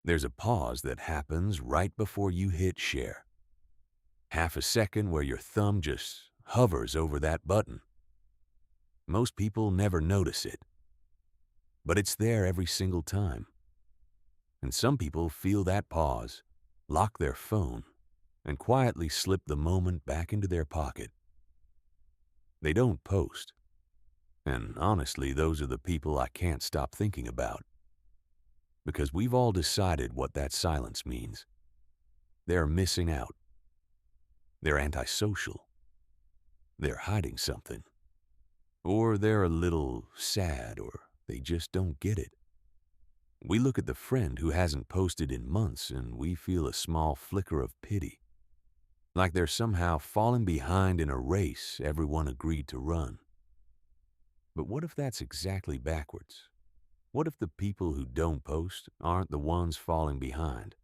There's a pause that happens right before you hit share. Half a second where your thumb just hovers over that button. Most people never notice it, but it's there every single time. And some people feel that pause, lock their phone, and quietly slip the moment back into their pocket. They don't post. And honestly, those are the people I can't stop thinking about. Because we've all decided what that silence means. They're missing out. They're antisocial. They're hiding something. Or they're a little sad, or they just don't get it. We look at the friend who hasn't posted in months and we feel a small flicker of pity. Like they're somehow falling behind in a race everyone agreed to run. But what if that's exactly backwards? What if the people who don't post aren't the ones falling behind?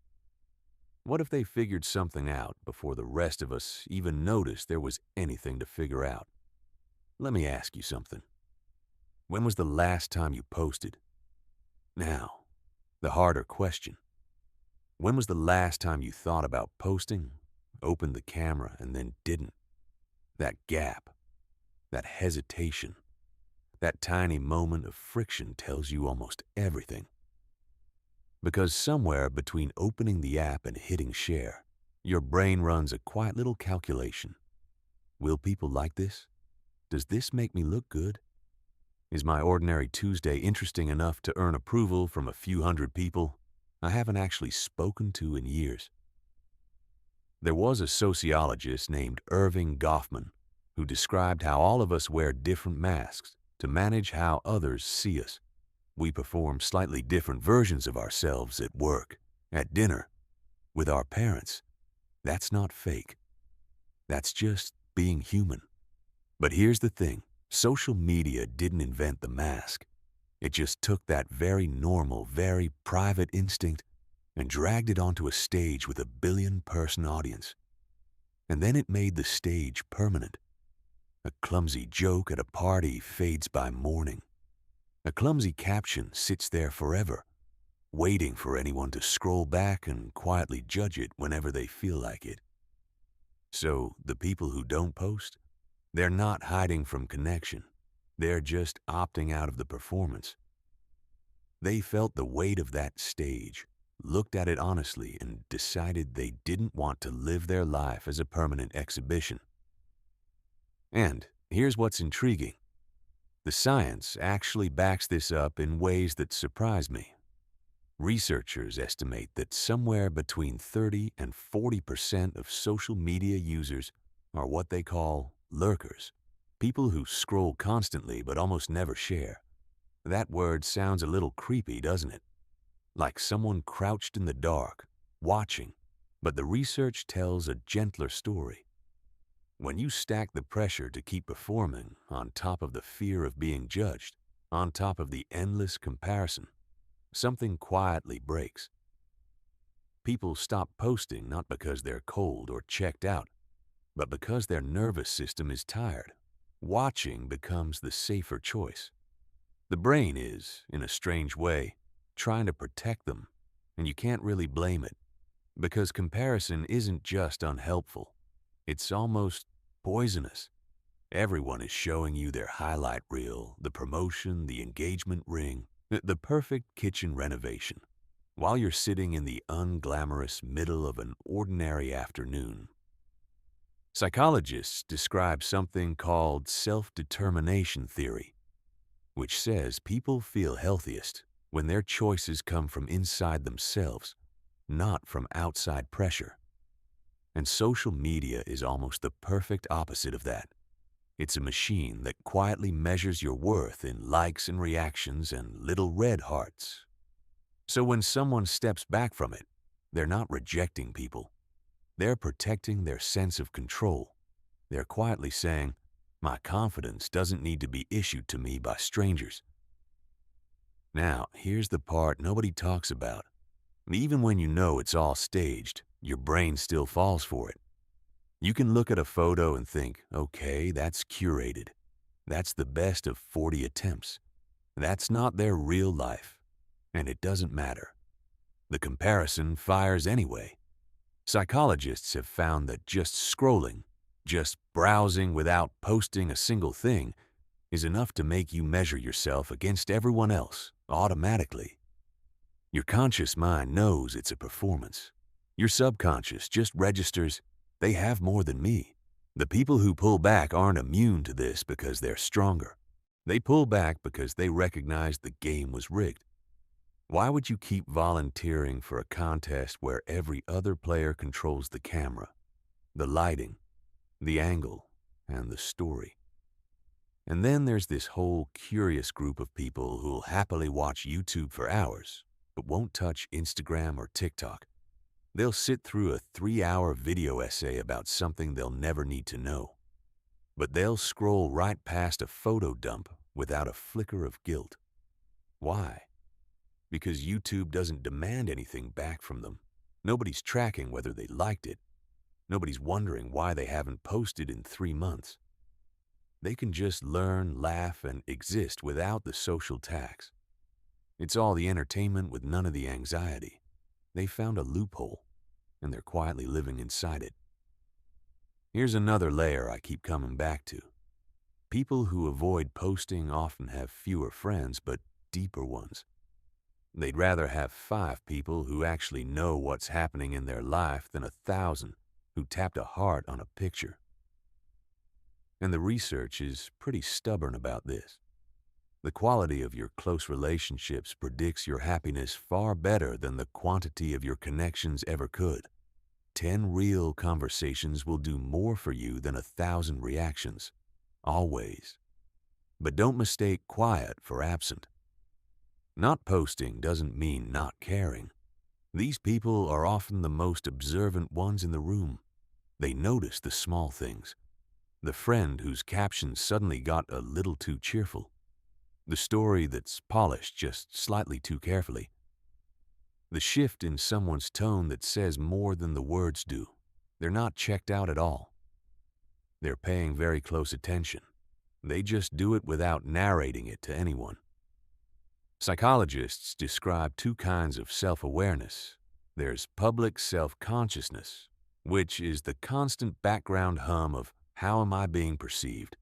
What if they figured something out before the rest of us even noticed there was anything to figure out? Let me ask you something. When was the last time you posted? Now, the harder question. When was the last time you thought about posting, opened the camera, and then didn't? That gap, that hesitation, that tiny moment of friction tells you almost everything. Because somewhere between opening the app and hitting share, your brain runs a quiet little calculation. Will people like this? Does this make me look good? Is my ordinary Tuesday interesting enough to earn approval from a few hundred people I haven't actually spoken to in years? There was a sociologist named Goffman who described how all of us wear different masks to manage how others see us. We perform slightly different versions of ourselves at work, at dinner, with our parents. That's not fake. That's just being human. But here's the thing. Social media didn't invent the mask. It just took that very normal, very private instinct and dragged it onto a stage with a billion-person audience. And then it made the stage permanent. A clumsy joke at a party fades by morning. A clumsy caption sits there forever, waiting for anyone to scroll back and quietly judge it whenever they feel like it. So the people who don't post, they're not hiding from connection. They're just opting out of the performance. They felt the weight of that stage, looked at it honestly, and decided they didn't want to live their life as a permanent exhibition. And here's what's intriguing. The science actually backs this up in ways that surprise me. Researchers estimate that somewhere between 30 and 40% of social media users are what they call lurkers, people who scroll constantly but almost never share. That word sounds a little creepy, doesn't it? Like someone crouched in the dark, watching, but the research tells a gentler story. When you stack the pressure to keep performing on top of the fear of being judged, on top of the endless comparison, something quietly breaks. People stop posting not because they're cold or checked out, but because their nervous system is tired. Watching becomes the safer choice. The brain is, in a strange way, trying to protect them, and you can't really blame it, because comparison isn't just unhelpful. It's almost poisonous. Everyone is showing you their highlight reel, the promotion, the engagement ring, the perfect kitchen renovation, while you're sitting in the unglamorous middle of an ordinary afternoon. Psychologists describe something called self-determination theory, which says people feel healthiest when their choices come from inside themselves, not from outside pressure. And social media is almost the perfect opposite of that. It's a machine that quietly measures your worth in likes and reactions and little red hearts. So when someone steps back from it, they're not rejecting people. They're protecting their sense of control. They're quietly saying, my confidence doesn't need to be issued to me by strangers. Now, here's the part nobody talks about. Even when you know it's all staged, your brain still falls for it. You can look at a photo and think, okay, that's curated. That's the best of 40 attempts. That's not their real life, and it doesn't matter. The comparison fires anyway. Psychologists have found that just scrolling, just browsing without posting a single thing, is enough to make you measure yourself against everyone else automatically. Your conscious mind knows it's a performance. Your subconscious just registers, they have more than me. The people who pull back aren't immune to this because they're stronger. They pull back because they recognize the game was rigged. Why would you keep volunteering for a contest where every other player controls the camera, the lighting, the angle, and the story? And then there's this whole curious group of people who'll happily watch YouTube for hours, but won't touch Instagram or TikTok. They'll sit through a 3-hour video essay about something they'll never need to know. But they'll scroll right past a photo dump without a flicker of guilt. Why? Because YouTube doesn't demand anything back from them. Nobody's tracking whether they liked it. Nobody's wondering why they haven't posted in 3 months. They can just learn, laugh, and exist without the social tax. It's all the entertainment with none of the anxiety. They found a loophole, and they're quietly living inside it. Here's another layer I keep coming back to. People who avoid posting often have fewer friends, but deeper ones. They'd rather have 5 people who actually know what's happening in their life than 1,000 who tapped a heart on a picture. And the research is pretty stubborn about this. The quality of your close relationships predicts your happiness far better than the quantity of your connections ever could. 10 real conversations will do more for you than 1,000 reactions, always. But don't mistake quiet for absent. Not posting doesn't mean not caring. These people are often the most observant ones in the room. They notice the small things. The friend whose caption suddenly got a little too cheerful. The story that's polished just slightly too carefully. The shift in someone's tone that says more than the words do. They're not checked out at all. They're paying very close attention. They just do it without narrating it to anyone. Psychologists describe 2 kinds of self-awareness. There's public self-consciousness, which is the constant background hum of how am I being perceived?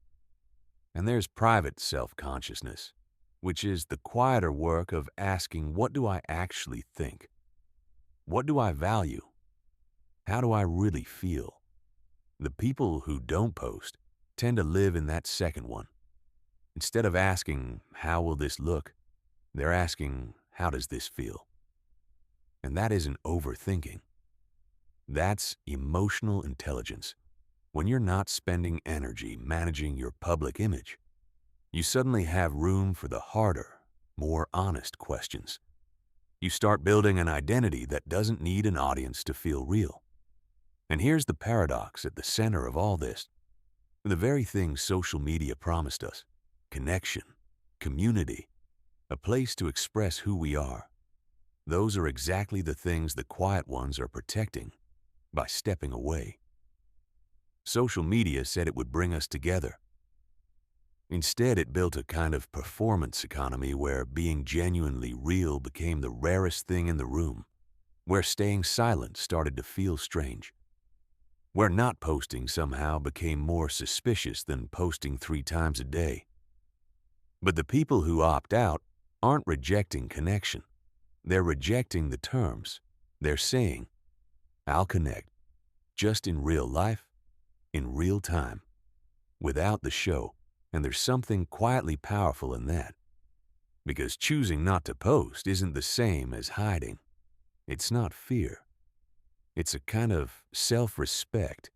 And there's private self-consciousness, which is the quieter work of asking, what do I actually think? What do I value? How do I really feel? The people who don't post tend to live in that second one. Instead of asking, how will this look? They're asking, how does this feel? And that isn't overthinking. That's emotional intelligence. When you're not spending energy managing your public image, you suddenly have room for the harder, more honest questions. You start building an identity that doesn't need an audience to feel real. And here's the paradox at the center of all this. The very thing social media promised us, connection, community, a place to express who we are. Those are exactly the things the quiet ones are protecting by stepping away. Social media said it would bring us together. Instead, it built a kind of performance economy where being genuinely real became the rarest thing in the room, where staying silent started to feel strange, where not posting somehow became more suspicious than posting 3 times a day. But the people who opt out aren't rejecting connection. They're rejecting the terms. They're saying, I'll connect, just in real life, in real time, without the show. And there's something quietly powerful in that. Because choosing not to post isn't the same as hiding. It's not fear. It's a kind of self-respect.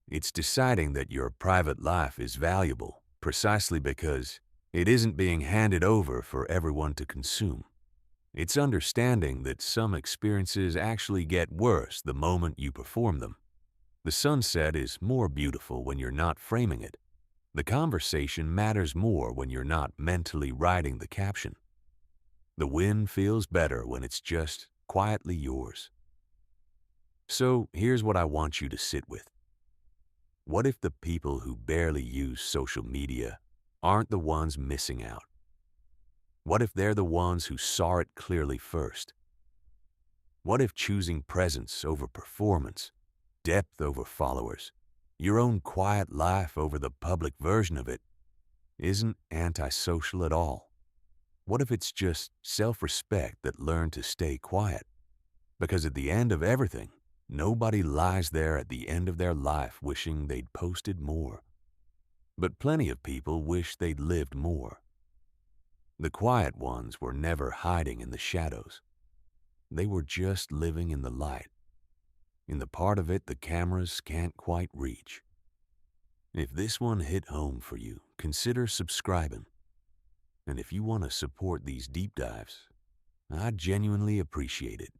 It's deciding that your private life is valuable precisely because it isn't being handed over for everyone to consume. It's understanding that some experiences actually get worse the moment you perform them. The sunset is more beautiful when you're not framing it. The conversation matters more when you're not mentally writing the caption. The win feels better when it's just quietly yours. So here's what I want you to sit with. What if the people who barely use social media aren't the ones missing out? What if they're the ones who saw it clearly first? What if choosing presence over performance, depth over followers, your own quiet life over the public version of it, isn't antisocial at all? What if it's just self-respect that learned to stay quiet? Because at the end of everything, nobody lies there at the end of their life wishing they'd posted more. But plenty of people wish they'd lived more. The quiet ones were never hiding in the shadows. They were just living in the light, in the part of it the cameras can't quite reach. If this one hit home for you, consider subscribing. And if you want to support these deep dives, I genuinely appreciate it.